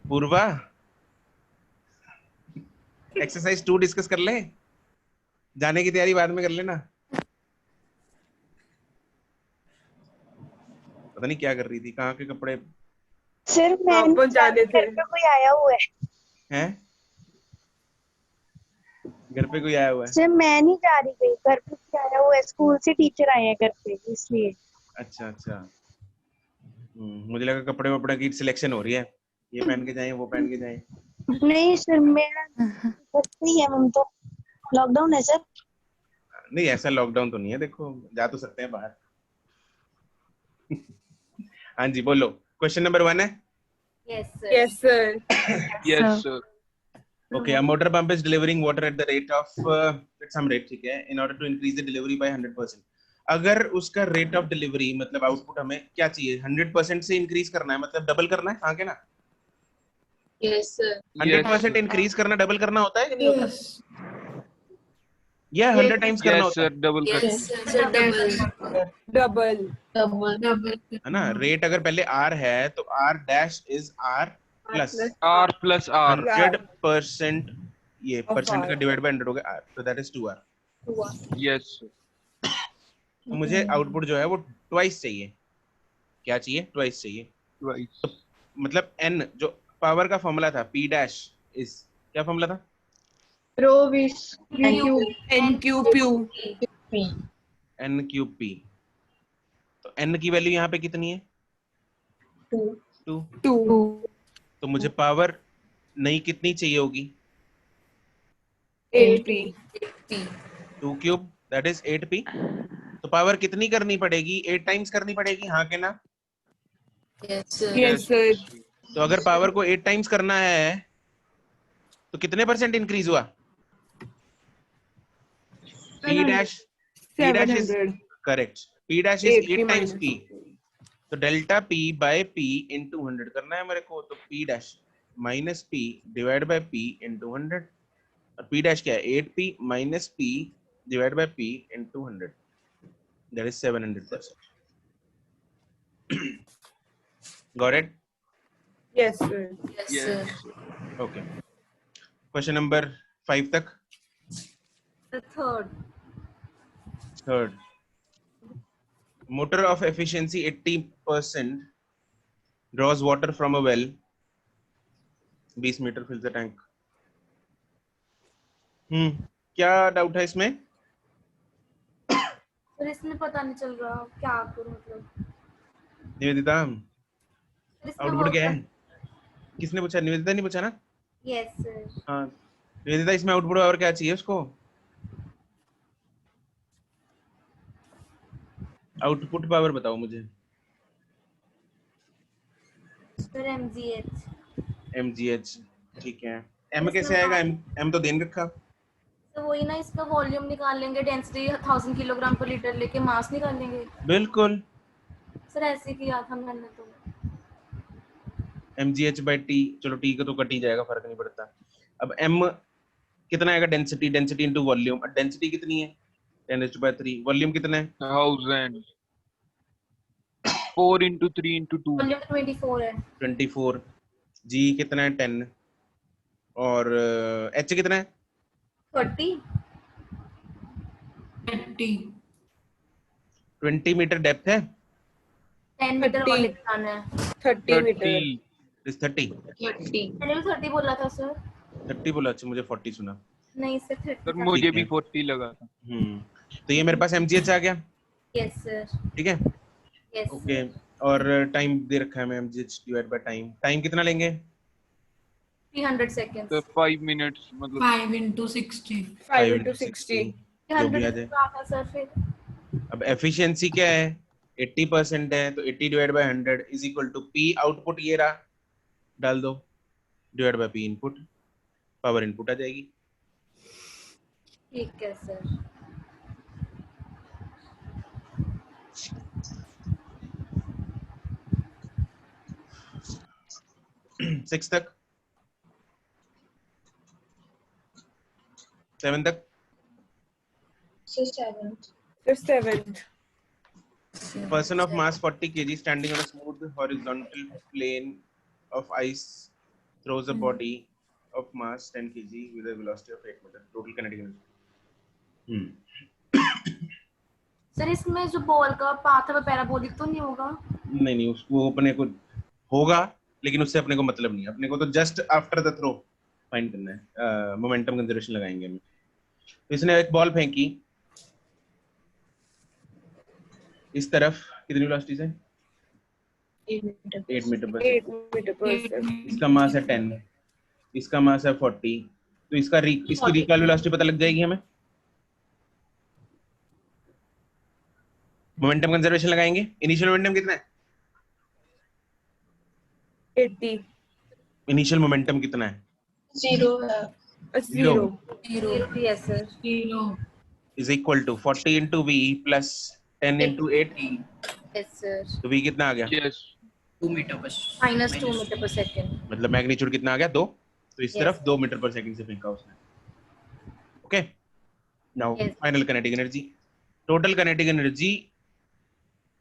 पूर्वा, exercise 2 discuss कर ले, जाने की तैयारी बाद में कर लेना। पता नहीं क्या कर रही थी, कहाँ के कपड़े सर मैं अपन जाने थे। घर पे कोई आया हुआ है। हैं? घर पे कोई आया हुआ है? सर मैं नहीं जा रही कहीं, घर पे कोई आया हुआ है, स्कूल से टीचर आए हैं घर पे इसलिए। अच्छा अच्छा। मुझे लगा कपड़े वपड़े की सिलेक्शन हो रही है, ये पहन के जाए वो पहन के जाए। नहीं सर मेरा घर पे ही है, हम तो लॉकडाउन है सर। नहीं ऐसा लॉकडाउन तो नहीं है, देखो जा तो सकते हैं बाहर। हाँ जी बोलो, क्वेश्चन नंबर 1 है। Yes, sir. Yes, sir. Yes, sir. Okay, a motor pump is delivering water at the rate of at some rate, ठीक है, in order to increase the delivery by 100%. अगर उसका रेट ऑफ डिलीवरी मतलब output हमें क्या चाहिए, 100% से increase करना है, मतलब डबल करना है, हाँ के ना? Yes, sir. 100% इंक्रीज करना डबल करना होता है कि नहीं होता? या 100 टाइम्स करना Yes, होता sir. Double cut. Yes, sir. Double. Double. है ना? रेट अगर पहले R है तो R dash is R plus R plus R. 100%, ये Of परसेंट R. का डिवाइड बाय 100 हो गया R, तो that is 2R। Yes, sir. तो मुझे आउटपुट जो है वो ट्वाइस चाहिए। क्या चाहिए? ट्वाइस चाहिए। Twice. मतलब n जो पावर का फॉर्मूला था P डैश इज, क्या फॉर्मूला था? Rho is NQ. n cube p। तो n की वैल्यू यहाँ पे कितनी है? 2। 2. तो मुझे पावर नई कितनी चाहिए होगी? 8P. 2 cube that is 8p। तो पावर कितनी करनी पड़ेगी? 8 टाइम्स करनी पड़ेगी, हाँ के ना? Yes, sir. Yes, sir. तो अगर पावर को 8 टाइम्स करना है तो कितने परसेंट इंक्रीज हुआ? P dash is 700. Correct, P dash is 8P 8 times minus. P। तो delta P by P into 100 करना है मेरे को, तो P dash minus P divide by P into 100। और P डैश क्या है? 8P minus P divide by P into 100, that is 700%। Got it? Yes, sir. Yes, Yes. sir. Okay. Question number 5 तक। The third. Third, motor of efficiency 80% draws water from a well, 20 metre fills the tank। क्या doubt है इसमें? Sir इसमें पता नहीं चल रहा क्या करूं, मतलब निवेदिता, इसमें आउटपुट क्या है? किसने पूछा? निवेदिता नहीं पूछा ना? Yes sir. हाँ निवेदिता, इसमें आउटपुट और क्या चाहिए उसको? आउटपुट पावर बताओ मुझे। Sir mgh। mgh, ठीक है। m कैसे आएगा? m तो देन रखा। तो वही ना, इसका वॉल्यूम निकाल लेंगे, डेंसिटी 1000 किलोग्राम पर लीटर लेके मास निकाल लेंगे। बिल्कुल। सर ऐसे किया था मैंने तो। mgh by t, चलो t का तो कट ही जाएगा, फर्क नहीं पड़ता। अब m कितना आएगा? Density, density into volume. और डेंसिटी कितनी है? 10⁻3। वॉल्यूम कितना है? 1000. 4 into 3 into 2. वॉल्यूम 24 है। 24। g कितना है? 10। और h कितना है? 30। 20 मीटर डेप्थ है। 10 मीटर 30. वाले निकालना है। 30 meter. 30. इस 30 मैंने भी 30 बोला था सर। 30 बोला? अच्छा मुझे 40 सुना। नहीं सर 30 सर था। मुझे ठीक भी है। 40 लगा था. तो ये मेरे पास mgh आ गया, यस सर। ठीक है। Yes okay, sir. और टाइम दे रखा है, मैं mgh divide by time. Time कितना लेंगे? 300 सर सेकंड्स। 5 minutes मतलब 5 into 60. 5 into 60. जो भी आ 300 जाए। का था सर फिर। अब एफिशिएंसी क्या है? 80% है, तो 80 divide by 100 is equal to P output ये रहा, डाल दो, divide by P input, power input आ जाएगी। ठीक है सर। 6 तक, 7 तक। Sir, 7th. Person of mass 40 kg standing on a smooth horizontal plane of ice throws a body of mass 10 kg with a velocity of 8 meter. Total kinetic energy. Sir इसमें जो ball का path है वो parabolic तो नहीं होगा? नहीं उसको अपने को होगा, लेकिन उससे अपने को मतलब नहीं है। अपने को तो just after the throw find करना है। मोमेंटम कंजर्वेशन लगाएंगे हम। तो इसने एक बॉल फेंकी इस तरफ, कितनी वेलोसिटी से? 8 मीटर पर 8 मीटर पर सेकंड। इसका मास है 10, इसका मास है 40, तो इसकी रिकॉल वेलोसिटी पता लग जाएगी हमें। मोमेंटम कंजर्वेशन लगाएंगे। इनिशियल मोमेंटम कितना है? 80 इनिशियल मोमेंटम कितना है? 0 है। 0 yes sir. Is equal to 40 into v plus 10 into 8। Yes sir. तो v कितना आ गया? Yes. -2 metre per second. मतलब मैग्नीट्यूड कितना आ गया? 2। तो इस Yes. तरफ 2 मीटर पर सेकंड से फेंका उसने। Okay, now Yes. Final kinetic energy, total kinetic energy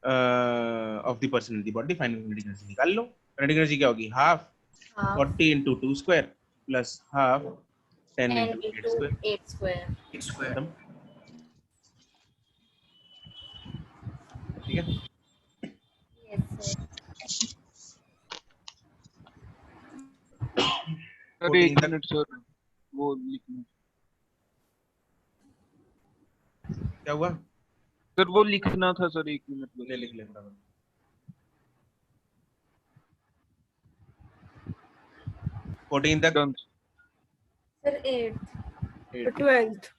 of the person in the body. Final kinetic energy निकाल लो। काइनेटिक एनर्जी क्या होगी? Half 40 into 2 square plus half 10 into 8 square। 8 square. खत्म। ठीक है। Yes sir. Sir 1 minute sir, वो लिखना। क्या हुआ? सर वो लिखना था सर, 1 मिनट। ले लिख ले बराबर। फोर्टीन तक Done. Sir 8। 12th।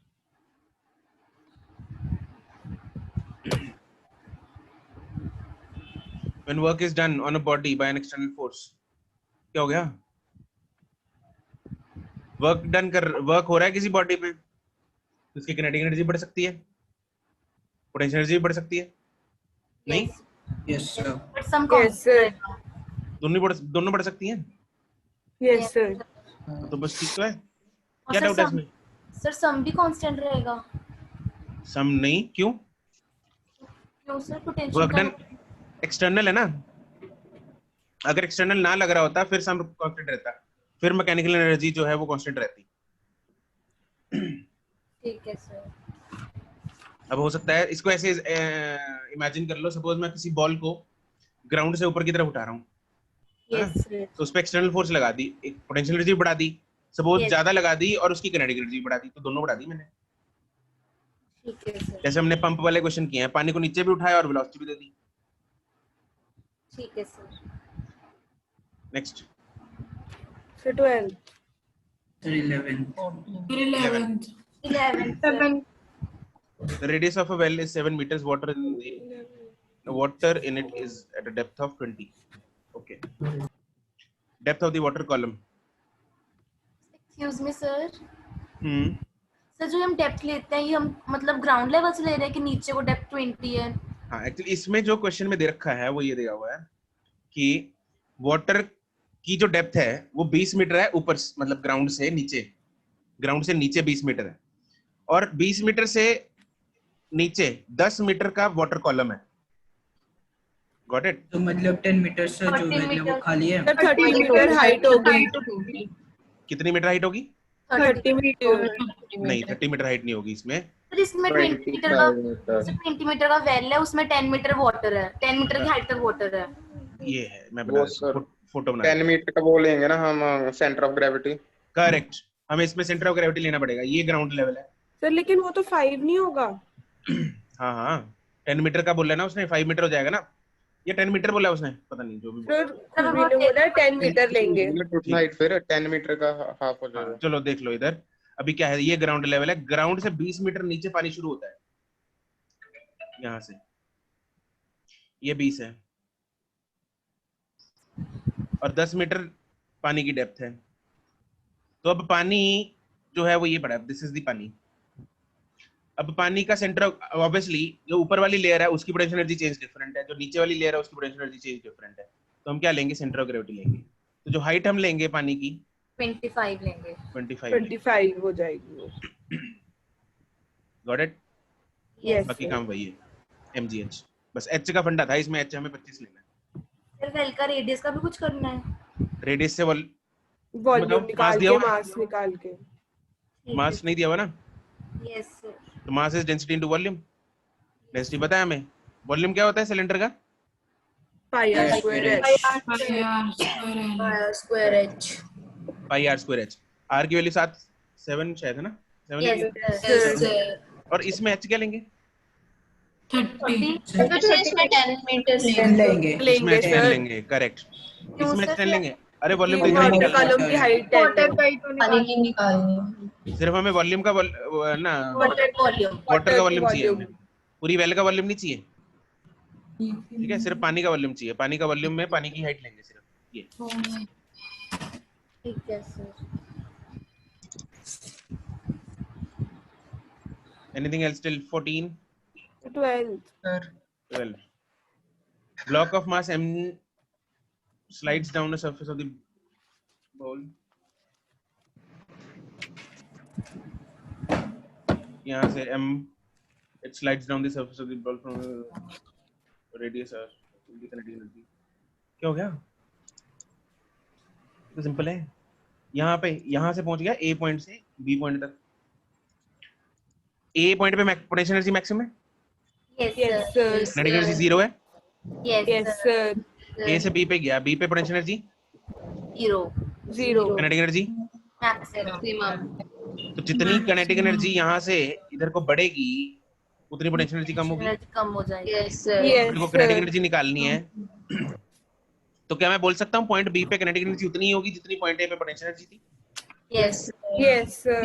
when work is done on a body by an external force, क्या हो गया? वर्क हो रहा है किसी बॉडी पे, तो उसकी किनेटिक एनर्जी बढ़ सकती है, पोटेंशियल एनर्जी बढ़ सकती है। नहीं, yes sir. But some Yes, sir. दोनों बढ़ सकती हैं। Yes sir. तो बस ठीक तो है। क्या डाउट है इसमें? सर सम भी कांस्टेंट रहेगा? सम नहीं, क्यों? क्यों sir? Potential work done external है ना। अगर एक्सटर्नल ना लग रहा होता फिर सम कांस्टेंट रहता, फिर मैकेनिकल एनर्जी जो है वो कांस्टेंट रहती। ठीक है सर। अब हो सकता है इसको ऐसे इमेजिन कर लो, सपोज मैं किसी बॉल को ग्राउंड से ऊपर की तरफ उठा रहा हूँ, यस सर। तो उस पर एक्सटर्नल फोर्स लगा दी, एक पोटेंशियल एनर्जी बढ़ा दी, सपोज Yes. ज्यादा लगा दी और उसकी काइनेटिक एनर्जी बढ़ा दी, तो दोनों बढ़ा दी मैंने। ठीक है सर। जैसे हमने पंप वाले क्वेश्चन किए हैं, पानी को नीचे भी उठाया और वेलोसिटी भी दे दी। ठीक है sir. Next sir 12th। Sir 11th। 11 the radius of a well is 7 meters, water in it is at a depth of 20। okay, depth of the water column। Excuse me sir. Hmm sir जो हम depth लेते हैं ये हम मतलब ground level से ले रहे हैं कि नीचे वो डेप्थ 20 है? हाँ, एक्चुअली इसमें जो क्वेश्चन में दे रखा है वो ये दिया हुआ है कि वाटर की जो डेप्थ है वो 20 मीटर है ऊपर, मतलब ग्राउंड से नीचे 20 मीटर है, और 20 मीटर से नीचे 10 मीटर का वाटर कॉलम है। Got it? तो मतलब 10 मीटर से जो 30 वेल है वो मीटर। खाली है। सर 30 मीटर हाइट होगी। कितनी मीटर हाइट होगी? 30 मीटर। नहीं, 30 मीटर हाइट नहीं होगी इसमें। सर इसमें 20 मीटर का 20 मीटर का वेल है, उसमें 10 मीटर वाटर है, 10 मीटर की हाइट तक वाटर है। ये है, मैं बना फोटो बना 10 मीटर का वो लेंगे ना हम, सेंटर ऑफ ग्रेविटी। करेक्ट, हमें इसमें सेंटर ऑफ ग्रेविटी लेना पड़ेगा। ये ग्राउंड लेवल है। सर लेकिन वो तो 5 नहीं होगा। हाँ 10 मीटर का बोला ना उसने, 5 मीटर हो जाएगा ना, या 10 मीटर बोला उसने, पता नहीं, जो भी बोला। सर कुछ भी बोला 10 मीटर लेंगे। टोटल हाइट फिर 10 मीटर का हाफ हो जाएगा। चलो देख लो इधर, अभी क्या है, ये ग्राउंड लेवल है, ग्राउंड से 20 मीटर नीचे पानी शुरू होता है, यहाँ से ये 20 है, और 10 मीटर पानी की डेप्थ है। तो अब पानी जो है वो ये पड़ा है, दिस इज द पानी। अब पानी का सेंटर ऑब्वियसली जो ऊपर वाली लेयर है उसकी पोटेंशियल एनर्जी चेंज डिफरेंट है, जो नीचे वाली लेयर है उसकी पोटेंशियल एनर्जी चेंज डिफरेंट है। तो हम क्या लेंगे? सेंटर ऑफ ग्रेविटी लेंगे। तो जो हाइट हम लेंगे पानी की 25 लेंगे। 25 हो जाएगी वो। Got it? यस बाकी काम वही है, mgh, बस h का फंडा था इसमें, h हमें 25 लेना है। सर वेल का रेडियस का भी कुछ करना है? रेडियस से वॉल्यूम बताओ, निकाल मास दिया के, हुआ है? मास निकाल के। मास नहीं दिया हुआ ना, यस सर। तो mass is density into volume. Density पता है हमें, वॉल्यूम क्या होता है सिलेंडर का? Pi R square H. Square H. Pi R square H. R की वैल्यू 7 शायद है ना, 7 यस Yes, सर। और इसमें एच क्या लेंगे? 30 तो इसमें 10 मीटर10 लेंगे। इसमें लेंगे एच 10 सर, लेंगे, करेक्ट। क्यों इसमें एच सर? 10 लेंगे। अरे वॉल्यूम तो कि इतना ही वाटर निकालना है, कॉलम की हाइट 10 है। पानी की निकालनी। सिर्फ हमें वॉल्यूम का ना वाटर वॉल्यूम। वाटर का की वॉल्यूम चाहिए वॉल्यूम। हमें, पूरी वेल का वॉल्यूम नहीं चाहिए, ठीक है? सिर्फ पानी का वॉल्यूम चाहिए। पानी का वॉल्यूम में पानी की हाइट लेंगे सिर्फ ये। ठीक है sir. Anything else till 14? 12। 12. Block of mass m slides down the surface of the bowl. यहाँ से m it slides down the surface of the ball from radius r the kinetic energy. क्या हो गया? तो सिंपल है, यहाँ पे यहाँ से पहुंच गया a पॉइंट से b पॉइंट तक। a पॉइंट पे पोटेंशियल एनर्जी मैक्सिमम है, yes Yes, sir. sir. kinetic energy 0 है। Yes Yes, sir. a से b पे गया, b पे potential energy, 0. kinetic energy. Maximum. तो जितनी kinetic एनर्जी यहाँ से इधर को बढ़ेगी उतनी पोटेंशियल एनर्जी कम होगी। एनर्जी कम हो जाएगी। Yes sir. Yes, मेरे को kinetic sir. एनर्जी निकालनी है, तो क्या मैं बोल सकता हूँ पॉइंट बी पे kinetic एनर्जी उतनी ही होगी जितनी पॉइंट ए पे पोटेंशियल एनर्जी थी? Yes Yes, sir.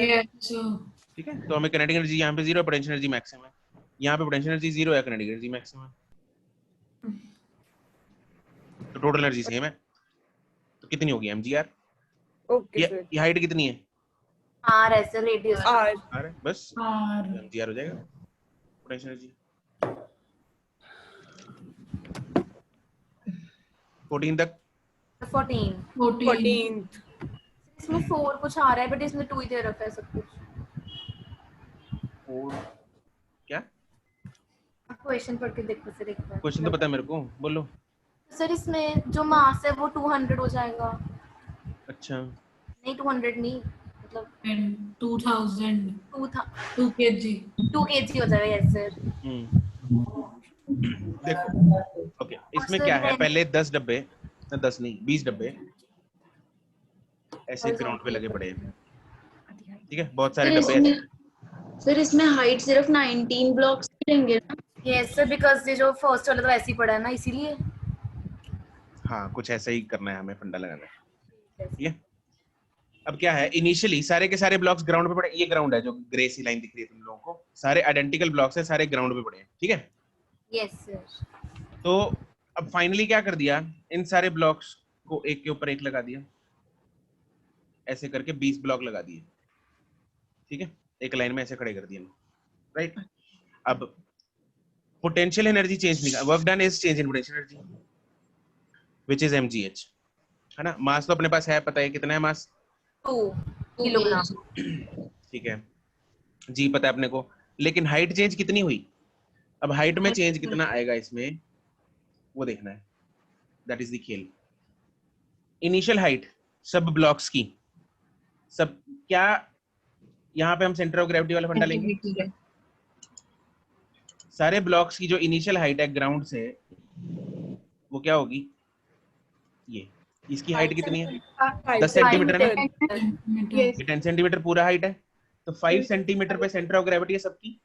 ठीक है, तो हमें kinetic एनर्जी यहाँ पे 0 है, पोटेंशियल एनर्जी मैक्सिमम है। यहाँ पे पोटेंशियल एनर्जी 0 है, kinetic एनर्जी मैक्सिमम है, तो टोटल एनर्जी सेम है। तो कितनी होगी mgr? Okay, sir. ये हाइट कितनी है? आर है सर, रेडियस। R. r है, बस mgr हो जाएगा पोटेंशियल एनर्जी। 14 तक 14। 14th. इसमें 4 कुछ आ रहा है बट इसमें 2 ही दे रखा है सब कुछ। 4 क्या? क्वेश्चन पढ़ के देखो सर एक बार। क्वेश्चन तो पता है मेरे को, बोलो। सर इसमें जो मास है वो 200 हो जाएगा। अच्छा, नहीं 200 नहीं, मतलब 2000 2 था, 2 kg 2 kg हो जाएगा। Yes sir. देखो ओके, इसमें सर क्या है, मैं- पहले 10 डब्बे, 10 नहीं 20 डब्बे ऐसे ग्राउंड पे लगे पड़े हैं, ठीक है? बहुत सारे डब्बे ऐसे। सर इसमें हाइट सिर्फ 19 ब्लॉक्स की लेंगे ना? यस सर, बिकॉज ये जो फर्स्ट वाला तो वैसे ही पड़ा है ना, इसीलिए। हाँ, कुछ ऐसा ही करना है हमें, फंडा लगाना है, ठीक है? अब क्या है, इनिशियली सारे के सारे ब्लॉक्स ग्राउंड पे पड़े। ये ग्राउंड है जो ग्रे सी लाइन दिख रही है तुम लोगों को, सारे आइडेंटिकल ब्लॉक्स हैं, सारे ग्राउंड पे पड़े हैं, ठीक है? Yes sir. तो अब फाइनली क्या कर दिया, इन सारे ब्लॉक्स को एक के ऊपर एक लगा दिया, ऐसे करके 20 ब्लॉक लगा दिए, ठीक है? एक लाइन में ऐसे खड़े कर दिए, राइट? अब पोटेंशियल एनर्जी चेंज निकाल, work done is change in potential energy which is mgh, है ना? मास तो अपने पास है, पता है कितना है मास, 2 किलोग्राम। ठीक है जी, पता है अपने को, लेकिन हाइट चेंज कितनी हुई? अब हाइट में चेंज कितना आएगा इसमें वो देखना है, दैट इज द खेल। इनिशियल हाइट सब ब्लॉक्स की, सब क्या, यहाँ पे हम सेंटर ऑफ ग्रेविटी वाला फंडा लेंगे। सारे ब्लॉक्स की जो इनिशियल हाइट है ग्राउंड से, वो क्या होगी? ये इसकी हाइट कितनी है? 10 सेंटीमीटर है ना? ये 10 सेंटीमीटर पूरा हाइट है, तो 5 सेंटीमीटर पे सेंटर ऑफ ग्रेविटी है सबकी,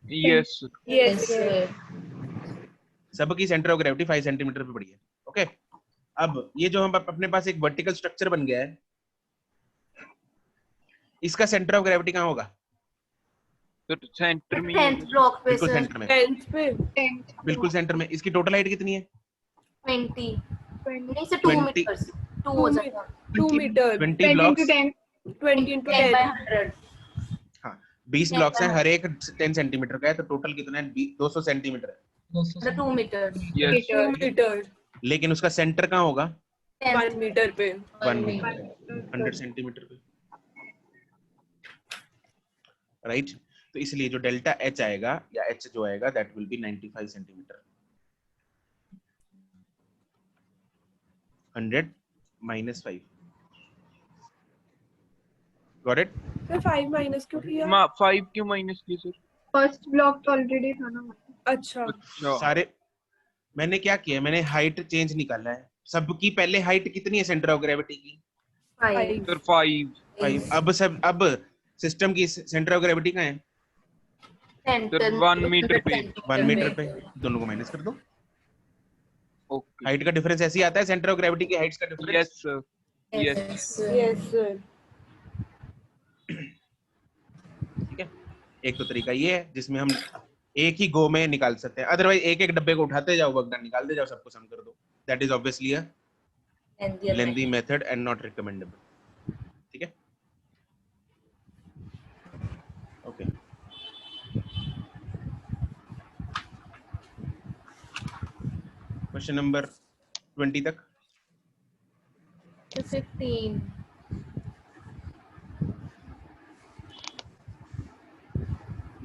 यस Yes, sir. सबकी सेंटर ऑफ ग्रेविटी 5 सेंटीमीटर पे पड़ी है, ओके? अब ये जो हम अपने पास एक वर्टिकल स्ट्रक्चर बन गया है, इसका सेंटर ऑफ ग्रेविटी कहाँ होगा? सर सेंटर में 10th ब्लॉक पे बिल्कुल सर। सेंटर में, 10th पे. बिल्कुल सेंटर में। इसकी टोटल हाइट कितनी है? 20 नहीं सर, 2 मीटर, 2 हो जाएगा। 2 meter. 20 blocks, 20 into 10 by 10. 100। हाँ 20 ब्लॉक्स हैं, हर एक 10 सेंटीमीटर का है, तो टोटल कितना है? 200 सेंटीमीटर है, मतलब 2 मीटर। Yes 2 meter. लेकिन उसका सेंटर कहाँ होगा? 1 meter पे. 1 मीटर, 100 सेंटीमीटर पे, राइट? तो इसलिए जो डेल्टा एच आएगा या एच जो आएगा that will be 95 centimetre. 100 - 5 got it? तो 5 माइनस क्यों किया? 5 क्यों माइनस किया सर? फर्स्ट ब्लॉक तो ऑलरेडी था ना। अच्छा अच्छा सारे मैंने क्या किया, मैंने हाइट चेंज निकाला है। सबकी पहले हाइट कितनी है सेंटर ऑफ ग्रेविटी की? 5 सर 5 5। अब सिस्टम की सेंटर ऑफ ग्रेविटी कहाँ है? सर 1 मीटर पे। 1 मीटर पे। दोनों को माइनस कर दो। ओके हाइट का डिफरेंस ऐसे ही आता है, सेंटर ऑफ ग्रेविटी की हाइट्स का difference. Yes sir yes yes sir. ठीक है, एक तो तरीका ये है जिसमें हम एक ही गो में निकाल सकते हैं, अदरवाइज एक एक डब्बे को उठाते जाओ, वक्त निकालते जाओ, सबको सम कर दो। That is obviously a lengthy method and not recommendable. ठीक है, ओके। क्वेश्चन नंबर 20 तक। 15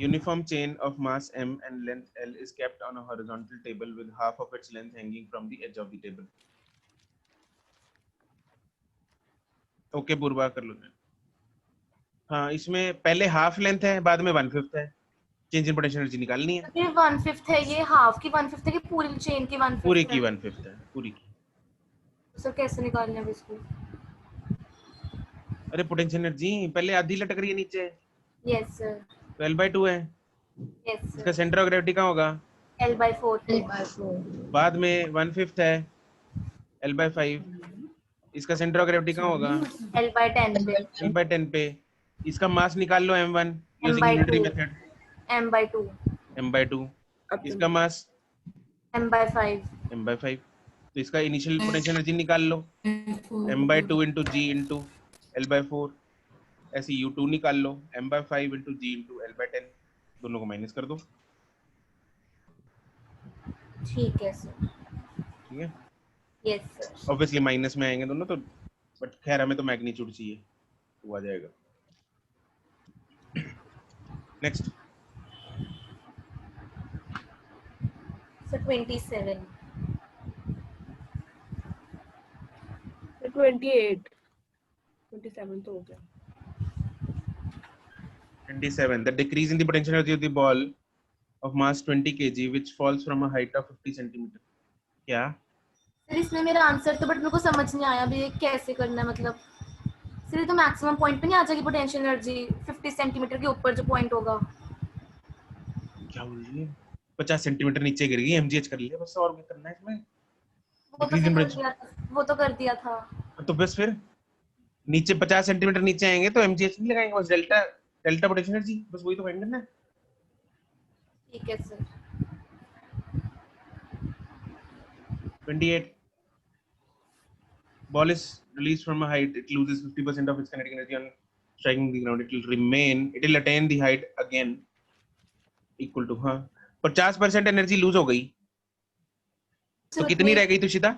Uniform chain of mass m and length L is kept on a horizontal table with half of its length hanging from the edge of the table. Okay, पूर्वा कर लो। हाँ, इसमें पहले half length है, बाद में 1/5 है। Change in potential energy निकालनी है। ये 1/5 है, ये हाफ की 1/5 है कि पूरी चेन की 1/5 पूरी की 1/5 है, पूरी की। सर कैसे निकालना है इसको? अरे पोटेंशियल एनर्जी पहले आधी लटक रही है नीचे, यस सर 12/2 है। यस इसका सर सेंटर ऑफ ग्रेविटी कहाँ होगा? L/4 बाद में 1/5 है, L/5। इसका सेंटर ऑफ ग्रेविटी कहाँ होगा? L/10 पे L/10 पे। इसका मास निकाल लो m1 using unitary method. M/2 m/2। इसका मास M/5 m/5। तो इसका इनिशियल पोटेंशियल एनर्जी निकाल लो, m/2 into g into L/4। ऐसे u2 निकाल लो, m/5 into g into L/10। दोनों को माइनस कर दो। ठीक है सर। ठीक है, यस सर ऑब्वियसली माइनस में आएंगे दोनों तो, बट खैर हमें तो मैग्नीट्यूड चाहिए, वो आ जाएगा। नेक्स्ट सर 27 28 27 तो हो गया। 27 the decrease in the potential energy of the ball of mass 20 kg which falls from a height of 50 centimeter। क्या? सर इसमें मेरा आंसर तो बट मेरे को समझ नहीं आया अभी ये कैसे करना है। मतलब सर ये तो मैक्सिमम पॉइंट पे नहीं आ जाएगी पोटेंशियल एनर्जी 50 सेंटीमीटर के ऊपर जो पॉइंट होगा? क्या बोल रही है? 50 सेंटीमीटर नीचे गिर गई, mgh कर लिया बस, और क्या करना है इसमें? वो तो कर दिया था। तो बस फिर नीचे 50 सेंटीमीटर नीचे आएंगे तो mgh नहीं लगाएंगे, बस डेल्टा पोटेंशियल एनर्जी, बस वही तो फाइंड करना है। ठीक है sir. 28 ball is released from a height, it loses 50% of its kinetic energy on striking the ground, it will attain the height again equal to 50% energy lose हो गई तो कितनी रह गई तुषिता?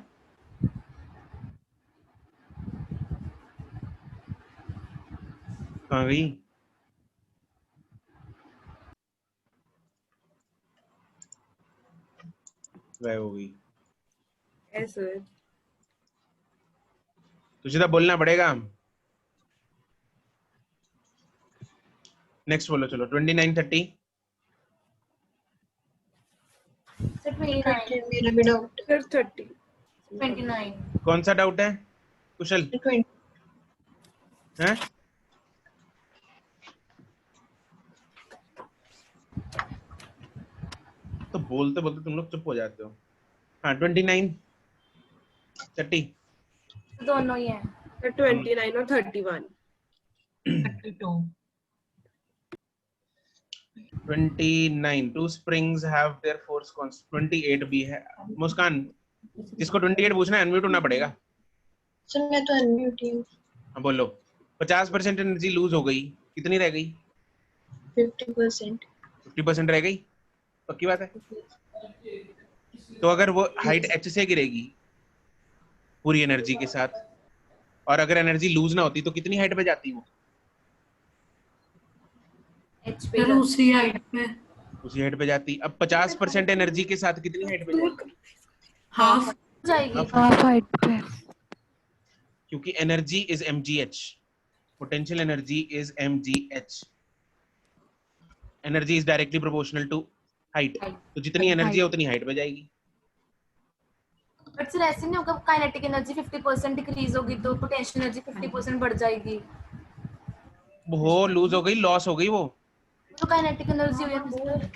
कहाँ गई? गायब हो गई। Yes sir. तुझे बोलना पड़ेगा। नेक्स्ट बोलो चलो। 29 30 सर 29 मेरा भी डाउट सर 30 29 कौन सा डाउट है कुशल? हैं? तो बोलते बोलते तुम लोग चुप हो जाते हो। हाँ 29 30 दोनों ही हैं। सर 29 और 31 29 two springs have their force constant 28 भी है। मुस्कान जिसको 28 पूछना है अनम्यूट होना पड़ेगा। सर मैं तो अनम्यूट हूं। हाँ बोलो। 50% एनर्जी लूज हो गई, कितनी रह गई? 50%। 50% रह गई, पक्की बात है। तो अगर वो हाइट h से गिरेगी पूरी एनर्जी के साथ, और अगर एनर्जी लूज ना होती तो कितनी हाइट पे जाती वो? H सर उसी हाइट पे उसी हाइट पे जाती। अब 50% एनर्जी के साथ कितनी हाइट पे जाएगी? हाफ जाएगी। क्योंकि energy is mgh, potential energy is mgh. Energy is directly proportional to height. तो जितनी एनर्जी है उतनी हाइट में जाएगी. बट सर ऐसे नहीं होगा, काइनेटिक एनर्जी 50% डिक्रीज होगी तो पोटेंशियल एनर्जी 50% बढ़ जाएगी. वो लूज हो गई, लॉस हो गई वो. तो काइनेटिक एनर्जी हुई sir.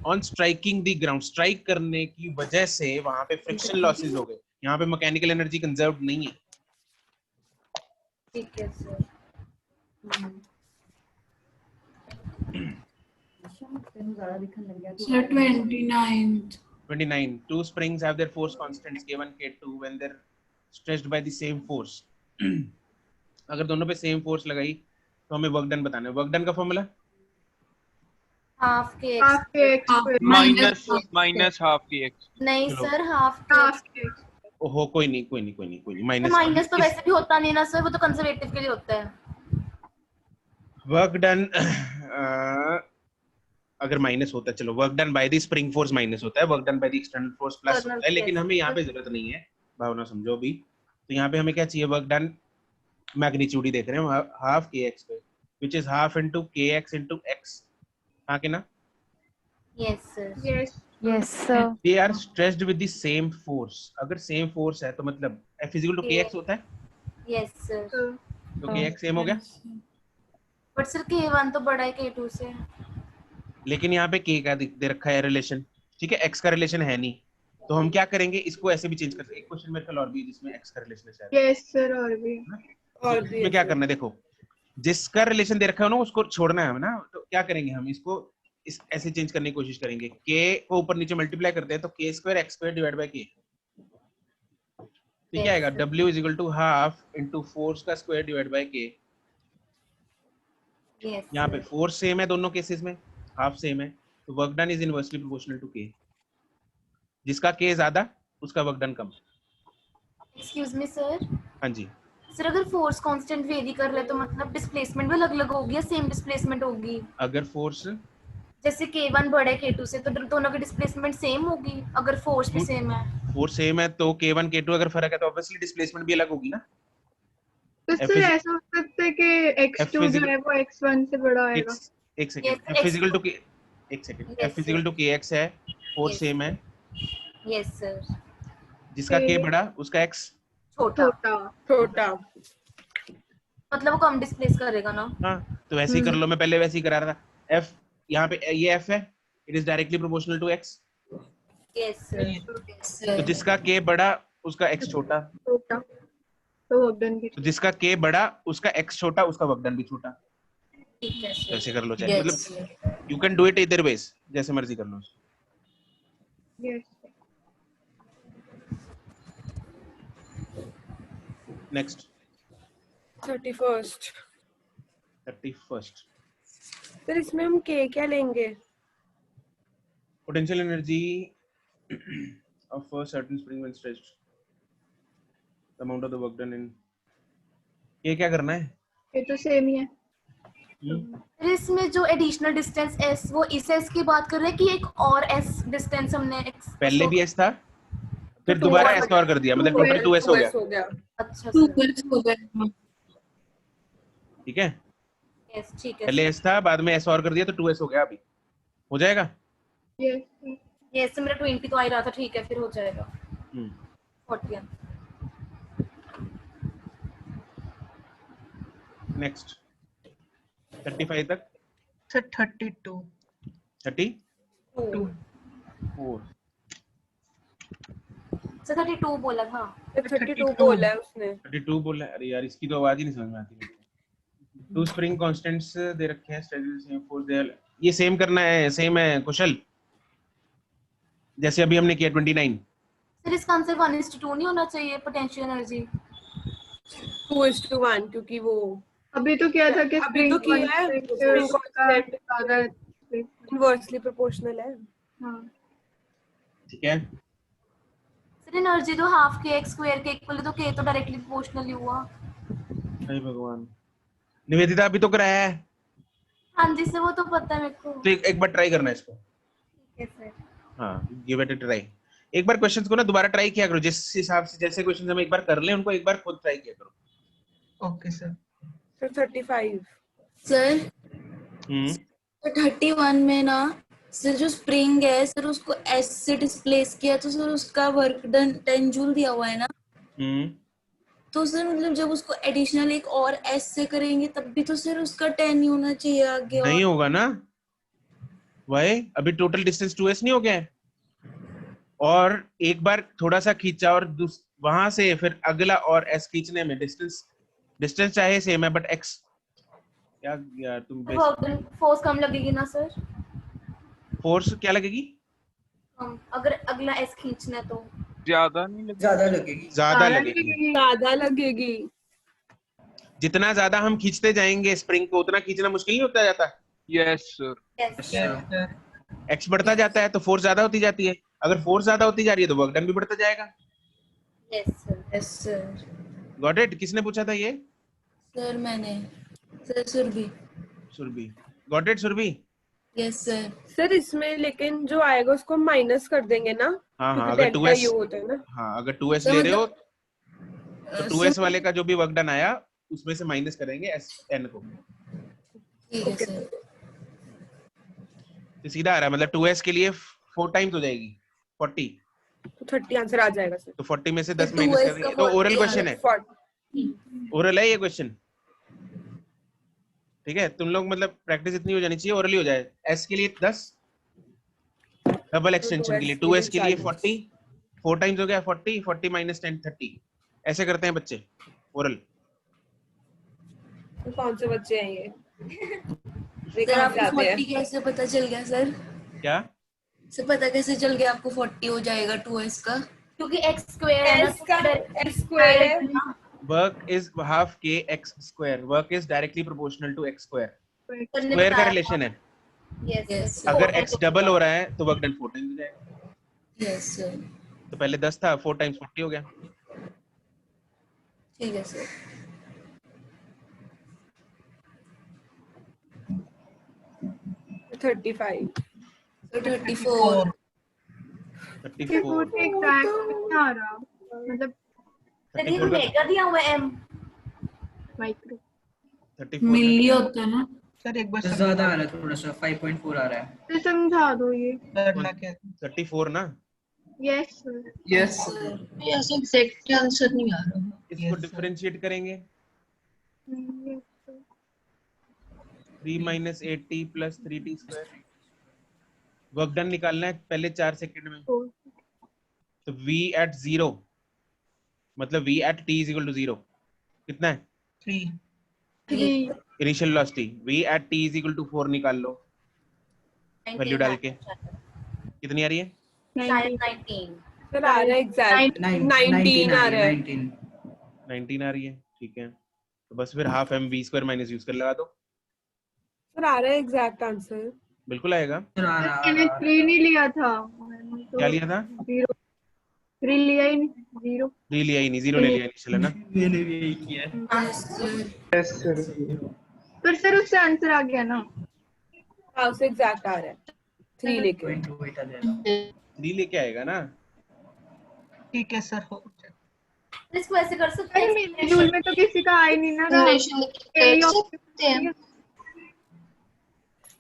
On striking the ground, strike करने की वजह से वहां पे फ्रिक्शन लॉसेस हो गए. यहाँ पे मैकेनिकल एनर्जी कंजर्व नहीं है. ठीक है sir. Sir 29th. 29. Two springs have their force constants K1 K2 when they're stretched by the same force. अगर दोनों पे सेम फोर्स लगाई तो हमें वर्क डन बताना है. वर्क डन का फॉर्मूला हाफ के half kx square minus half की एक्स. नहीं चलो. सर हाफ half kx ओहो कोई नहीं माइनस. माइनस तो वैसे भी होता नहीं ना सर, वो तो कंजर्वेटिव के लिए होता है. वर्क डन अगर माइनस होता है, चलो work done by the spring force minus होता है, work done by the external force plus External होता है. लेकिन force. हमें यहाँ पे जरूरत नहीं है, भावना समझो अभी. तो यहाँ पे हमें क्या चाहिए, वर्क डन मैग्नीट्यूड ही देख रहे हैं, हाफ के एक्स पे which is half into k x into x. हाँ कि ना? Yes sir. yes Yes, sir. They are stretched with the same force. अगर सेम फोर्स है तो मतलब F is equal to KX होता है. Yes sir. तो KX सेम हो गया. बट सर K1 तो बड़ा है K2 से. लेकिन यहाँ पे K का दे रखा है रिलेशन, ठीक है, X का रिलेशन है नहीं. तो हम क्या करेंगे, इसको ऐसे भी चेंज कर सकते हैं. एक क्वेश्चन मेरे ख्याल और भी है जिसमें X का रिलेशन है शायद. yes sir और भी और तो इसमें क्या करना है, देखो जिसका रिलेशन दे रखा है ना उसको छोड़ना है ना. तो क्या करेंगे, हम इसको इस ऐसे चेंज करने की कोशिश करेंगे. K को ऊपर नीचे मल्टीप्लाई करते हैं तो K square X square divide by K. तो क्या आएगा, W is equal to half into force का square divide by K. Yes. यहाँ पे फोर्स सेम है दोनों केसेस में, हाफ सेम है, तो work done is inversely proportional to K. जिसका K ज्यादा उसका वर्क डन कम. Excuse me sir. हाँ जी. सर अगर फोर्स कांस्टेंट वेरी कर रहे तो मतलब डिस्प्लेसमेंट भी अलग-अलग होगी या सेम डिस्प्लेसमेंट होगी? अगर फोर्स जैसे K1 बड़ा है K2 से तो दोनों की डिस्प्लेसमेंट सेम होगी अगर फोर्स भी सेम है. फोर्स सेम है तो K1 K2 अगर फर्क है तो ऑब्वियसली डिस्प्लेसमेंट भी अलग होगी ना. तो F सर is- ऐसा हो सकता है कि x2 जो है वो x1 से बड़ा आएगा. एक second. Yes, F is equal to X2. एक second. Yes, F is equal to KX है, फोर्स Yes. सेम है, यस सर. जिसका K K- बड़ा उसका X. छोटा छोटा. मतलब वो कम डिस्प्लेस करेगा ना. हाँ तो वैसे ही कर लो, मैं पहले वैसे ही करा रहा था. F यहाँ पे ये F है, it is directly proportional to X. Yes sir. तो जिसका K बड़ा उसका X छोटा. छोटा तो वर्कडन भी तो जिसका K बड़ा उसका X छोटा, उसका वर्क डन भी छोटा. ठीक है सर. ऐसे कर लो चाहे, मतलब यू कैन डू इट इधर वेज, जैसे मर्जी कर लो. yes next 31st. 31st. Sir इसमें हम K क्या लेंगे? Potential energy of a certain spring when stretched. The amount of the work done in. ये क्या करना है? ये तो सेम ही है. फिर इसमें जो एडिशनल डिस्टेंस S वो इस S की बात कर रहे हैं कि एक और S डिस्टेंस हमने पहले भी S था, फिर दोबारा S और कर दिया, मतलब टोटल 2S हो गया. हो गया. अच्छा टू सर. वर्ड्स हो गए. ठीक है, यस ठीक है. पहले S था, बाद में S और कर दिया तो 2S हो गया. अभी हो जाएगा. yes यस मेरा 20 तो आ ही रहा था. ठीक है फिर हो जाएगा. 40. नेक्स्ट 35 तक. सर 32. 34. सर 32 बोला था. 32 बोला है उसने. 32 बोला. अरे यार इसकी तो आवाज ही नहीं समझ में आती. टू स्प्रिंग कांस्टेंट्स दे रखे हैं, सेम फोर्स दे. ये सेम करना है, सेम है कुशल, जैसे अभी हमने किया 29. सर इसका आंसर 1:2 नहीं होना चाहिए पोटेंशियल एनर्जी? 2:1 क्योंकि वो अभी तो क्या था कि अभी तो spring किया है, constant spring उसका constant ज्यादा है. इनवर्सली प्रोपोर्शनल है. हाँ ठीक है. सर एनर्जी तो हाफ के x स्क्वायर के इक्वल है तो K तो डायरेक्टली प्रोपोर्शनल हुआ. हे भगवान. निवेदिता अभी तो कराया है, हाँ जी सर वो तो पता है मेरे को. तो एक बार ट्राई करना है इसको. ठीक है सर. हाँ गिव इट अ ट्राई. एक बार क्वेश्चंस को ना दोबारा ट्राई किया करो, जिस हिसाब से जैसे क्वेश्चंस हम एक बार कर लें उनको एक बार खुद ट्राई किया करो. Okay sir. सर 35। सर हम्म, तो 31 में ना सर जो स्प्रिंग है सर उसको एस से डिस्प्लेस किया तो सर उसका वर्क डन 10 जूल दिया हुआ है ना, तो सर मतलब जब उसको एडिशनल एक और एस से करेंगे तब भी तो सर उसका 10 ही होना चाहिए आगे। नहीं और होगा ना, वही अभी टोटल डिस्टेंस 2s नहीं हो गया है, और एक बार थोड़ा सा खींचा और वहां से फिर अगला और s खींचने में डिस्टेंस चाहे सेम है बट x, क्या यार तुम फोर्स कम लगेगी ना सर? फोर्स क्या लगेगी? अगर अगला एस खींचना है तो ज्यादा नहीं लगे। ज्यादा लगेगी। ज्यादा लगेगी। जितना ज्यादा हम खींचते जाएंगे स्प्रिंग को उतना खींचना मुश्किल नहीं होता जाता, यस सर। यस x बढ़ता जाता है तो फोर्स ज्यादा होती जाती है, अगर फोर्स ज्यादा होती जा रही है तो वर्क डन भी बढ़ता जाएगा। Yes sir. Yes sir. Got it? किसने पूछा था ये? सर मैंने sir Surabhi. Surabhi. Got it Surabhi? Yes sir. Sir इसमें लेकिन जो आएगा उसको माइनस कर देंगे ना, हाँ हाँ, क्योंकि अगर डेल्टा 2s यू होता है ना। हाँ अगर 2s तो ले रहे हो मतलब तो 2s वाले का जो भी वर्क डन आया उसमें से माइनस करेंगे n को, ठीक है सर। तो सीधा आ रहा है, मतलब 2s के लिए 4 टाइम्स हो जाएगी 40, तो 30 आंसर आ जाएगा सर। तो 40 में से 10 तो माइनस 2s कर देंगे। का तो 40 ओरल क्वेश्चन है, 40। ओरल है ये क्वेश्चन, ठीक है? तुम लोग मतलब प्रैक्टिस इतनी हो जानी चाहिए, ओरली हो जाए। s के लिए 10, डबल एक्सटेंशन के लिए 2s के लिए 40, 4 टाइम्स हो गया 40, 40 माइनस 10 30, ऐसे करते हैं बच्चे ओरल। तो कौन से बच्चे हैं ये? सर आपको 40 कैसे पता चल गया सर? क्या? सर पता कैसे चल गया आपको 40 हो जाएगा 2s का? क्योंकि x स्क्वायर है S का x स्क्वायर है। Work is half k x square, work is directly proportional to x square, करने स्क्वायर का बताया। रिलेशन है। यस यस अगर x डबल हो रहा है तो वर्क डन 4 टाइम्स हो जाएगा, यस सर। तो पहले 10 था 4 टाइम्स 40 हो गया। ठीक है सर। Thirty five. तो 34 34 एग्जैक्ट आ रहा मतलब सर ये मेगा दिया हुआ है m। माइक्रो 34 मिली होता है ना सर एक बार ज्यादा आ रहा है, थोड़ा सा 5.4 आ रहा है। तो समझा दो ये। करना क्या 34 ना, यस सर। यस ये ऐसे एग्जैक्ट आंसर नहीं आ रहा। इसको डिफरेंशिएट करेंगे 3 minus 8t plus 3t square, work done निकालना है पहले 4 सेकंड में, तो v एट 0 मतलब v at t is equal to 0 कितना है? 3 initial velocity v at t is equal to 4 निकाल लो वैल्यू डाल के, कितनी आ रही है? शायद 19। सर आ रहा है एग्जैक्ट 19 आ रहा है। 19 आ रही है, ठीक है, तो बस फिर half m v square minus u square लगा दो, सर आ रहा है एग्जैक्ट आंसर। बिल्कुल आएगा। मैंने 3 नहीं लिया था, क्या लिया था? 0 3 लिया ही नहीं, 0 3 लिया ही नहीं, 0 ले लिया इनिशियल है ना। मैंने भी यही किया है। Yes sir. पर सर उससे आंसर आ गया ना। हाँ उससे एग्जैक्ट आ रहा है 3 लेके। 0.28 आ जाएगा। 3 लेके आएगा ना, ठीक है सर हो इसको ऐसे कर सकते अरे हैं। मेरे रूल में तो किसी का आई नहीं ना रहा।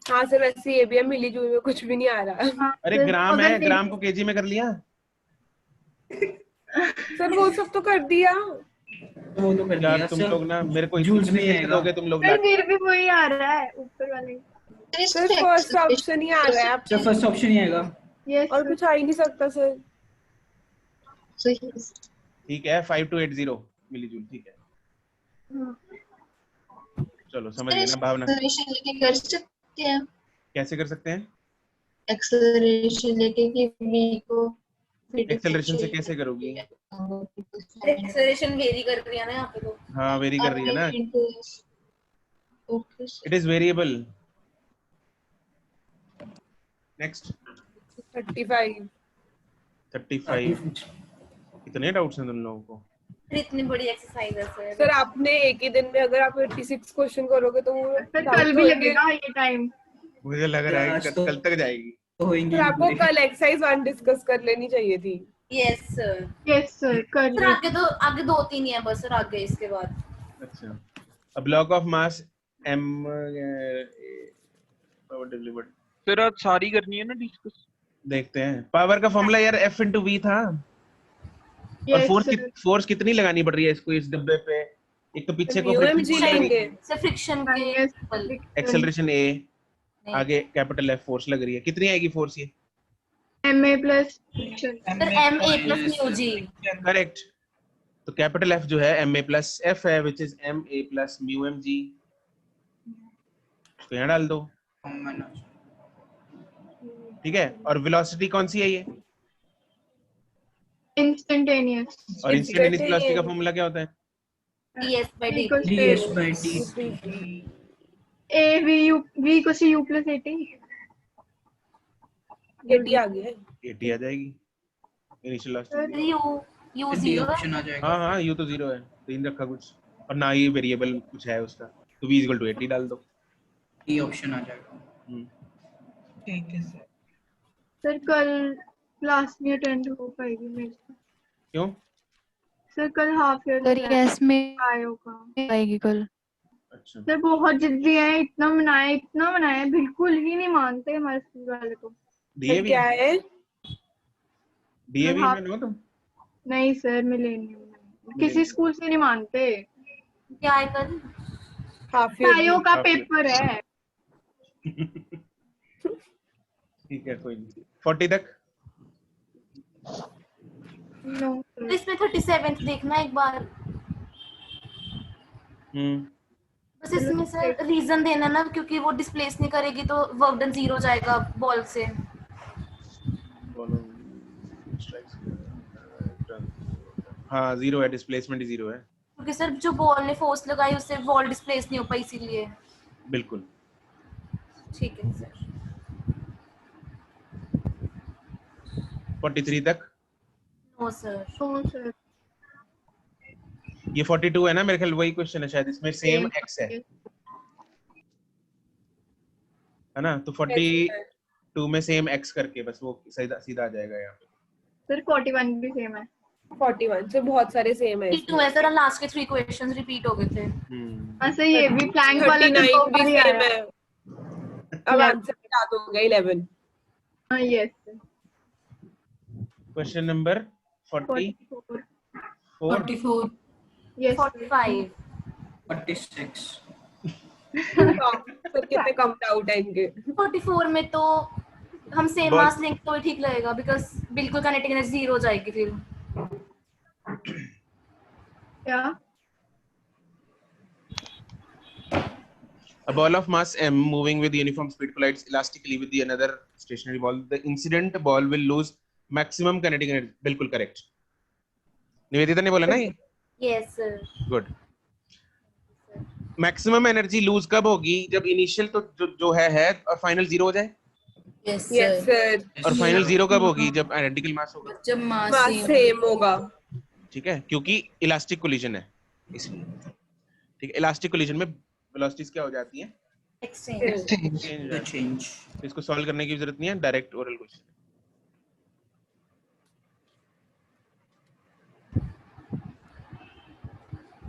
हाँ सर वैसे ये भी है, मिली जुली में कुछ भी नहीं आ रहा। हाँ, अरे सर, ग्राम अगर है, ग्राम को केजी में कर लिया। सर वो सब तो कर दिया। तो वो तो कर यार दिया तुम सर। लोग ना मेरे को जूल्स इतने में हिंट आएगा। दोगे तुम लोग सर लाट। फिर भी वही आ रहा है ऊपर वाले। सर फर्स्ट ऑप्शन ही आ रहा है सर फर्स्ट ऑप्शन ही आएगा। यस और कुछ आ ही नहीं सकता सर। ठीक है 5280 मिलीजूल, ठीक है चलो समझ गए ना भावना। कर सकते हैं कैसे कर सकते हैं? एक्सेलरेशन लेके कि v को एक्सेलरेशन से कैसे करोगी? एक्सेलरेशन वेरी कर रही है ना यहाँ पे तो। हाँ वेरी कर रही है ना, okay it is variable. Next 35 कितने डाउट्स हैं तुम लोगों को? फिर इतनी बड़ी एक्सरसाइज है सर। सर आपने एक ही दिन में अगर आप 86 क्वेश्चन करोगे तो वो सर कल भी लगेगा ये टाइम। मुझे लग रहा है कि कल तक जाएगी। तो होंगे सर आपको कल एक्सरसाइज 1 डिस्कस कर लेनी चाहिए थी। Yes sir. यस सर कर सर आगे दो तीन ही है बस सर, आगे इसके बाद। अच्छा a block of mass m power delivered. फिर आज सारी करनी है ना डिस्कस। देखते हैं पावर का फॉर्मूला यार F into V था। और फोर्स कितनी लगानी पड़ रही है इसको इस डब्बे पे? एक तो पीछे को फ्रिक्शन के एक्सेलरेशन A, आगे कैपिटल F फोर्स लग रही है। कितनी आएगी फोर्स ये? MA plus friction sir MA plus mu g. Correct. तो कैपिटल F जो है MA प्लस F है which is MA plus mu mg। तो यहाँ डाल दो, ठीक है। और वेलोसिटी कौन सी है ये? इंस्टेंटेनियस। और इंस्टेंटेनियस वेलोसिटी का फॉर्मूला क्या होता है? ds/dt v को c u plus at। 80 आ गया है। 80 आ जाएगी initial velocity. u D 0 option आ जाएगा। हाँ u तो 0 है, तीन रखा कुछ, और ना ये वेरिएबल कुछ है उसका, तो v इक्वल टू 80 डाल दो। डी ऑप्शन आ जाएगा। ठीक है सर। सर कल क्लास में अटेंड हो पाएगी मेरे से? क्यों? सर कल हाफ ईयर सर यस में आयो का आएगी कल। अच्छा सर बहुत जिद्दी है, इतना मनाया बिल्कुल ही नहीं मानते हमारे स्कूल वाले तो। डीएवी क्या है? डीएवी में नो तुम? नहीं सर मिलेनियम किसी स्कूल से नहीं मानते। क्या है कल? हाफ आयो का पेपर है। ठीक है कोई नहीं। 40 तक नो इसमें 37th देखना एक बार। बस इसमें सर रीजन देना ना, क्योंकि वो डिस्प्लेस नहीं करेगी तो वर्क डन 0 जाएगा बॉल से। हाँ 0 है, डिस्प्लेसमेंट ही 0 है। क्योंकि सर जो बॉल ने फोर्स लगाई उससे बॉल डिस्प्लेस नहीं हो पाई, इसीलिए। बिल्कुल ठीक है सर। 43 तक? No sir. सर ये 42 है ना मेरे ख्याल, वही क्वेश्चन है शायद, इसमें सेम x है ना? तो 42 में सेम x करके बस वो सीधा आ जाएगा यहाँ पे। सर 41 भी सेम है। 41 से बहुत सारे सेम है। 2 है सर, लास्ट के 3 क्वेश्चंस रिपीट हो गए थे। अच्छा ये भी प्लैंक वाला 39 भी ही सेम आया। है। अब आंसर याद हो गया 11। हाँ yes. Question number 44 44 yes 45 46 sir कितने कम डाउट है इनके। 44 में तो हम सेम मास लेंगे तो ठीक लगेगा, बिकॉज बिल्कुल काइनेटिक एनर्जी 0 हो जाएगी फिर। क्या? A ball of mass m moving with uniform speed collides elastically with the another stationary ball. The incident ball will lose maximum kinetic energy. बिल्कुल करेक्ट। निवेदिता ने बोला ना ये? Yes sir. Good. Maximum energy lose कब होगी? जब initial तो जो है और फाइनल 0 हो जाए। Yes yes sir. और फाइनल 0 कब होगी? जब आइडेंटिकल मास होगा, जब मास सेम होगा। ठीक है, क्योंकि इलास्टिक कोलिजन है इसलिए। ठीक है, इलास्टिक कोलिजन में वेलोसिटीज क्या हो जाती हैं? चेंज। इसको सॉल्व करने की जरूरत नहीं है, direct oral question.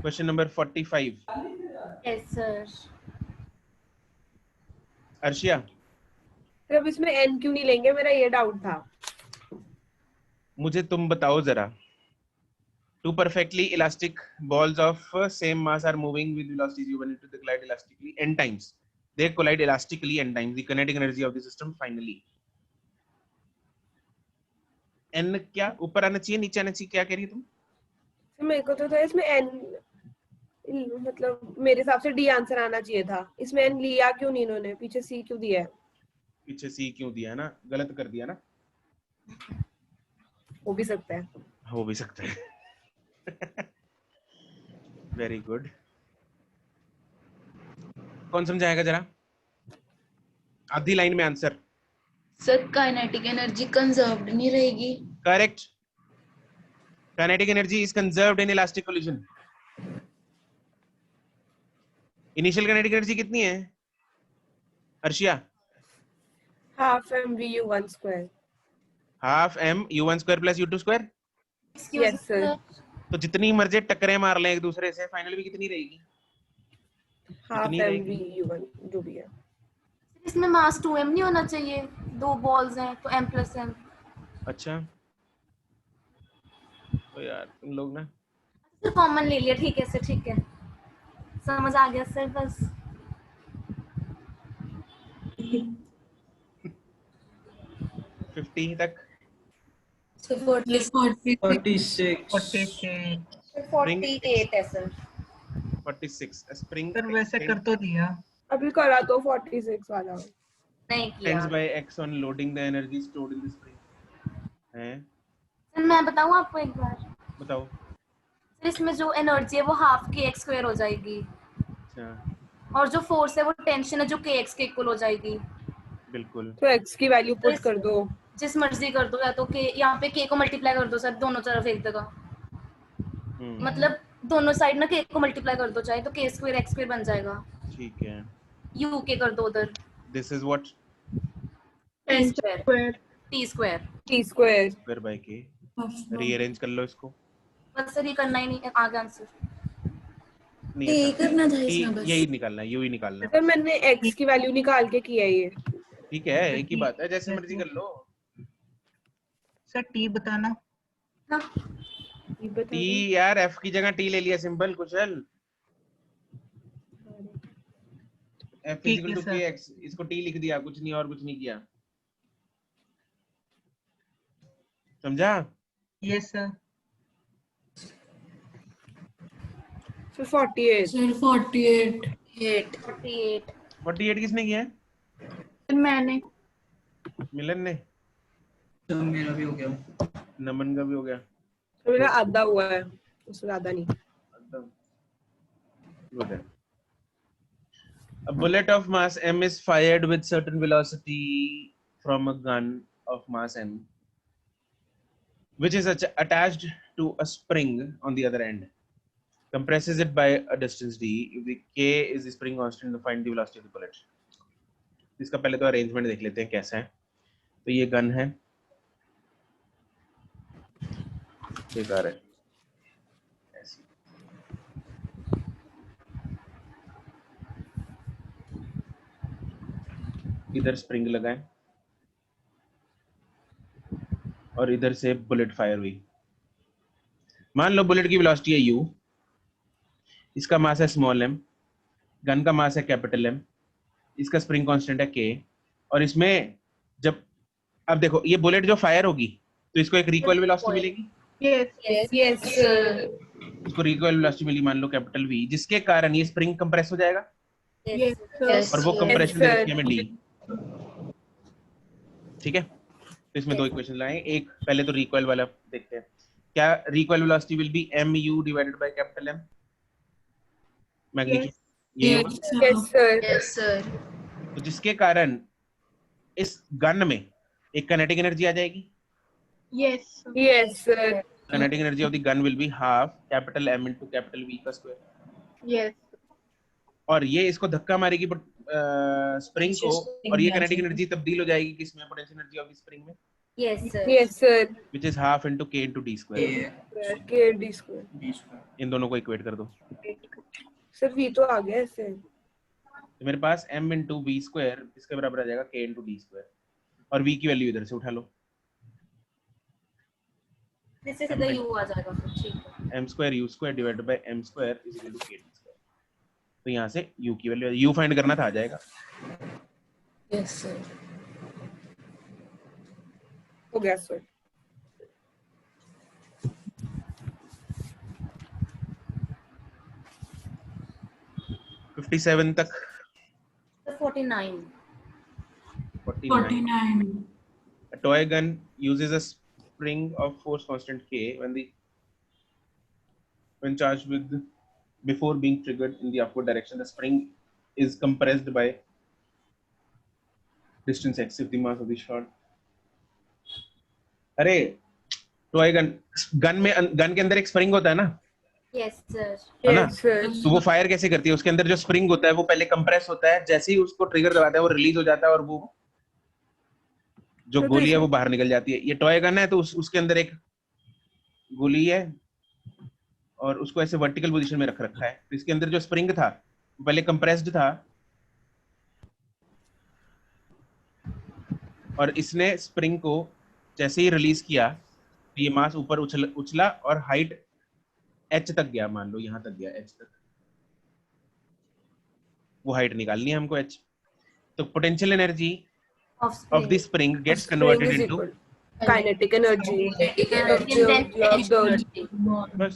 Question number 45। Yes sir. Arshiya फिर अब इसमें n क्यों नहीं लेंगे, मेरा ये डाउट था। मुझे तुम बताओ जरा। Two perfectly elastic balls of same mass are moving with velocities u1 into the collide elastically n times. They collide elastically n times. The kinetic energy of the system finally. n क्या ऊपर आना चाहिए नीचे आना चाहिए, क्या कह रही है तुम? मेरे को तो था इसमें n, मतलब मेरे हिसाब से d आंसर आना चाहिए था। इसमें n लिया क्यों नहीं इन्होंने? पीछे c क्यों दिया है? पीछे c क्यों दिया है ना? गलत कर दिया ना? हो भी सकता है। हो भी सकता है। Very good. कौन समझाएगा जरा? आधी लाइन में answer. Sir kinetic energy conserved नहीं रहेगी। Correct. Kinetic energy is conserved in elastic collision. Initial kinetic energy कितनी है Arshiya? Half m u1 square. Half m u1 square plus u2 square. Yes sir. तो जितनी मर्जी टक्करें मार लें एक दूसरे से, फाइनल भी कितनी रहेगी? हाफ कितनी mv रहेगी? u1 जो भी है। इसमें मास 2m नहीं होना चाहिए, 2 बॉल्स हैं तो m + m। अच्छा तो यार तुम लोग ना सर कॉमन ले लिया, ठीक है सर, ठीक है, समझ आ गया सर बस। 50 तक So 40, 46 46 48 है सर। 46 स्प्रिंग सर वैसे कर तो दिया। अभी करा तो 46 वाला। नहीं किया extends by x on loading the energy stored in the spring है। सर। मैं बताऊं आपको एक बार, बताओ। सर इसमें जो एनर्जी है वो हाफ kx² हो जाएगी, अच्छा और जो फोर्स है वो टेंशन है जो kx के इक्वल हो जाएगी। बिल्कुल। तो x की वैल्यू पुट कर दो। जिस मर्जी कर दो, या तो k यहाँ पे k को मल्टीप्लाई कर दो सर दोनों तरफ एक जगह, मतलब दोनों साइड ना k को मल्टीप्लाई कर दो, चाहे तो k² x² बन जाएगा। ठीक है। u k कर दो उधर, this is what t² t² t² square by k। Rearrange कर लो इसको। बस सर ये करना ही नहीं, आगे आंसर। नहीं यही ऐसा करना था इसमें बस। यही निकालना है, यू ही निकालना है। सर मैंने x की वैल्यू निकाल के किया है ये। ठीक है एक ही बात है, जैसे मर्जी कर लो। सर टी बताना। हाँ ये बता टी दो। यार एफ की जगह टी ले लिया, सिंपल कुशल। एफ ठीक इक्वल है टू सर। के एक्स, इसको टी लिख दिया, कुछ नहीं और कुछ नहीं किया, समझा? Yes sir. फिर 48 Sir 48. 48 48 किसने किया है? सर मैंने। मिलन ने। तो मेरा भी हो गया। नमन का भी हो गया। तो मेरा आधा हुआ है, उससे ज्यादा नहीं। Good. A bullet of mass m is fired with certain velocity from a gun of mass m, which is attached to a spring on the other end. Compresses it by a distance d. If the k is the spring constant, to find the velocity of the bullet. इसका पहले तो arrangement देख लेते हैं कैसा है। तो ये गन है, बेकार है, ऐसी इधर स्प्रिंग लगा है और इधर से बुलेट फायर हुई। मान लो बुलेट की वेलोसिटी है u, इसका मास है स्मॉल m, गन का मास है कैपिटल M, इसका स्प्रिंग कांस्टेंट है k, और इसमें जब अब देखो ये बुलेट जो फायर होगी तो इसको एक रिकॉइल वेलोसिटी मिलेगी। यस इसको रिकॉइल वेलोसिटी मिली मान लो कैपिटल V, जिसके कारण ये स्प्रिंग कंप्रेस हो जाएगा यस और वो कंप्रेशन sir. दे रखी है हमें d। ठीक है, तो इसमें दो इक्वेशन लाएंगे। एक पहले तो रिकॉइल वाला देखते हैं। क्या recoil velocity will be mu divided by capital M magnitude, ये होगा। Yes sir. तो जिसके कारण इस गन में एक काइनेटिक एनर्जी आ जाएगी। Yes sir. Kinetic energy of the gun will be half capital M into capital V का स्क्वायर। यस और ये इसको धक्का मारेगी स्प्रिंग को, और ये काइनेटिक एनर्जी तब्दील हो जाएगी किसमें? Potential energy of the spring में, yes sir. Which is half into k into d square. K D square. D square. इन दोनों को इक्वेट कर दो। सर v तो आ गया ऐसे। तो मेरे पास m इनटू v स्क्वायर इसके बराबर आ जाएगा k इनटू d स्क्वायर, और v की वैल्यू इधर से उठा लो, इससे सीधा u आ जाएगा फिर, ठीक है। m square u square divided by m square is equal to k d square. तो यहाँ से u की वैल्यू, u फाइंड करना था, आ जाएगा। Yes sir. हो गया सर। तो 57 तक 49 49. A toy gun uses a spring of force constant k when charged with before being triggered in the upward direction. The spring is compressed by distance x if the mass of the shot. अरे toy gun gun के अंदर एक spring होता है ना, yes sir. है ना? Yes sir. तो वो फायर कैसे करती है? उसके अंदर जो स्प्रिंग होता है वो पहले कंप्रेस होता है, जैसे ही उसको ट्रिगर दबाता है वो रिलीज हो जाता है और वो जो गोली है वो बाहर निकल जाती है। ये टॉय गन है तो उसके अंदर एक गोली है और उसको ऐसे वर्टिकल पोजीशन में रखा है। तो इसके अंदर जो स्प्रिंग था पहले कंप्रेस्ड था और इसने स्प्रिंग को जैसे ही रिलीज किया तो ये मास ऊपर उछला और हाइट h तक गया, मान लो यहाँ तक गया h तक, वो हाइट निकालनी है हमको h। तो potential energy of the spring gets converted into kinetic energy. बस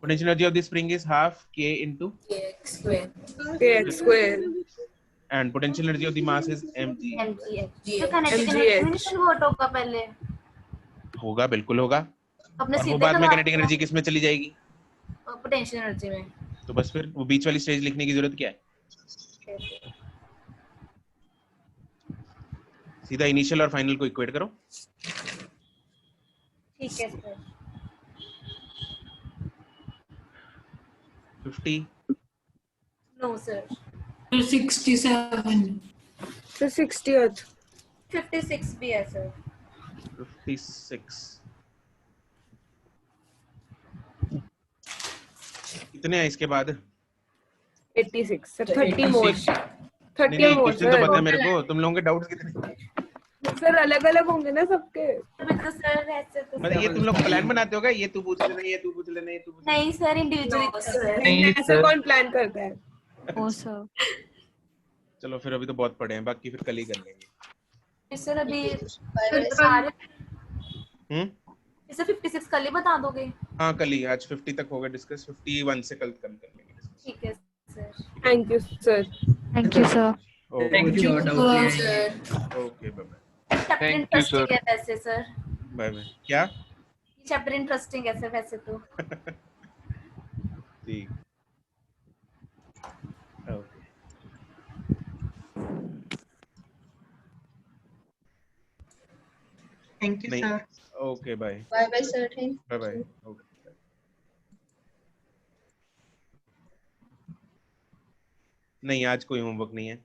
potential energy of the spring is half k into kx square. kx square. and potential energy of the mass is mg। तो kinetic energy में convert होगा पहले, होगा, बिल्कुल होगा। अपने और वो सीधे बाद में kinetic energy किस में चली जाएगी? पोटेंशियल एनर्जी में। तो बस फिर वो बीच वाली स्टेज लिखने की जरूरत क्या है? सीधा इनिशियल और फाइनल को इक्वेट करो। ठीक है sir. 50 no sir. 67 So 60th. 56 भी है सर। 56 कितने हैं इसके बाद? 86 सर, 30 more. 30 नहीं, more क्वेश्चन तो पता है सर। मेरे को, तुम लोगों के डाउट्स कितने? सर अलग अलग होंगे ना सबके। तो सर ऐसे तो मतलब ये तुम लोग प्लान बनाते होगा, ये तू पूछ लेना, ये तू पूछ लेना, ये तू पूछ लेना। नहीं सर, इंडिविजुअली सर। नहीं, ऐसे कौन प्लान करता है? ओ सर चलो फिर अभी तो बहुत पढ़े हैं, बाकी फिर कल ही कर लेंगे। सर अभी सारे इसे 56 कल ही बता दोगे? हाँ कल ही, आज 50 तक होगा डिस्कस, 51 से कल कर लेंगे डिस्कस। ठीक है sir. Thank you sir. Thank you sir. Thank you sir. Okay bye bye. Chapter you, interesting sir. है वैसे सर। Bye bye. क्या? चैप्टर इंटरेस्टिंग है सर वैसे तो। ठीक, ओके। थैंक यू नहीं, sir. Okay bye Bye bye sir. Thank bye bye. Okay नहीं, आज कोई होमवर्क नहीं है।